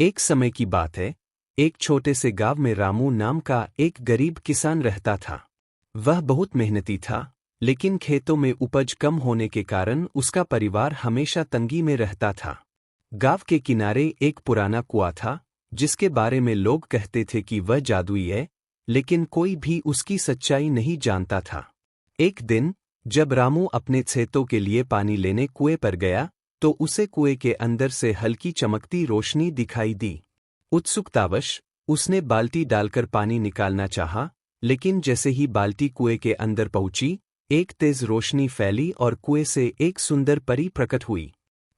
एक समय की बात है, एक छोटे से गांव में रामू नाम का एक गरीब किसान रहता था। वह बहुत मेहनती था, लेकिन खेतों में उपज कम होने के कारण उसका परिवार हमेशा तंगी में रहता था। गांव के किनारे एक पुराना कुआं था, जिसके बारे में लोग कहते थे कि वह जादुई है, लेकिन कोई भी उसकी सच्चाई नहीं जानता था। एक दिन, जब रामू अपने खेतों के लिए पानी लेने कुएं पर गया, तो उसे कुएं के अंदर से हल्की चमकती रोशनी दिखाई दी। उत्सुकतावश उसने बाल्टी डालकर पानी निकालना चाहा, लेकिन जैसे ही बाल्टी कुएं के अंदर पहुंची, एक तेज रोशनी फैली और कुएं से एक सुंदर परी प्रकट हुई।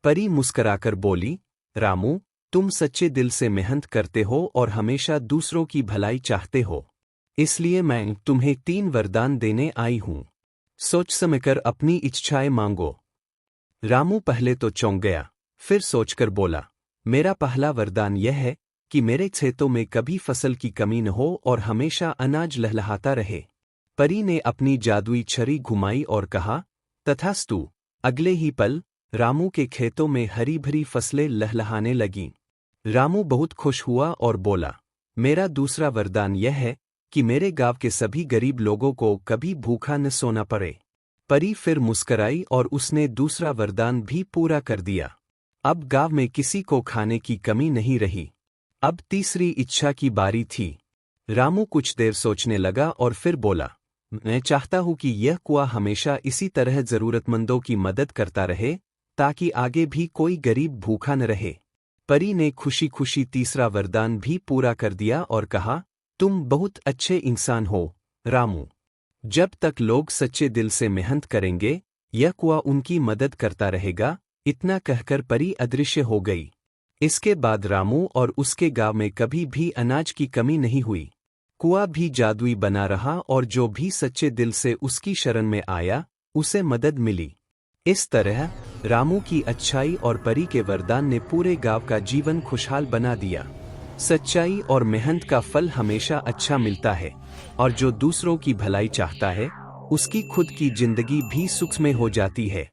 परी मुस्कराकर बोली, रामू, तुम सच्चे दिल से मेहनत करते हो और हमेशा दूसरों की भलाई चाहते हो। इसलिए मैं तुम्हें 3 वरदान देने आई हूं। सोच समझकर अपनी इच्छाएं मांगो। रामू पहले तो चौंक गया, फिर सोचकर बोला, मेरा पहला वरदान यह है कि मेरे खेतों में कभी फसल की कमी न हो और हमेशा अनाज लहलहाता रहे। परी ने अपनी जादुई छड़ी घुमाई और कहा, तथास्तु। अगले ही पल रामू के खेतों में हरी भरी फसलें लहलहाने लगीं। रामू बहुत खुश हुआ और बोला, मेरा दूसरा वरदान यह है कि मेरे गांव के सभी गरीब लोगों को कभी भूखा न सोना पड़े। परी फिर मुस्कराई और उसने दूसरा वरदान भी पूरा कर दिया। अब गांव में किसी को खाने की कमी नहीं रही। अब तीसरी इच्छा की बारी थी। रामू कुछ देर सोचने लगा और फिर बोला, मैं चाहता हूं कि यह कुआं हमेशा इसी तरह जरूरतमंदों की मदद करता रहे, ताकि आगे भी कोई गरीब भूखा न रहे। परी ने खुशी खुशी तीसरा वरदान भी पूरा कर दिया और कहा, तुम बहुत अच्छे इंसान हो, रामू। जब तक लोग सच्चे दिल से मेहनत करेंगे, यह कुआं उनकी मदद करता रहेगा। इतना कहकर परी अदृश्य हो गई। इसके बाद रामू और उसके गांव में कभी भी अनाज की कमी नहीं हुई। कुआं भी जादुई बना रहा और जो भी सच्चे दिल से उसकी शरण में आया, उसे मदद मिली। इस तरह रामू की अच्छाई और परी के वरदान ने पूरे गांव का जीवन खुशहाल बना दिया। सच्चाई और मेहनत का फल हमेशा अच्छा मिलता है, और जो दूसरों की भलाई चाहता है, उसकी खुद की जिंदगी भी सुखमय हो जाती है।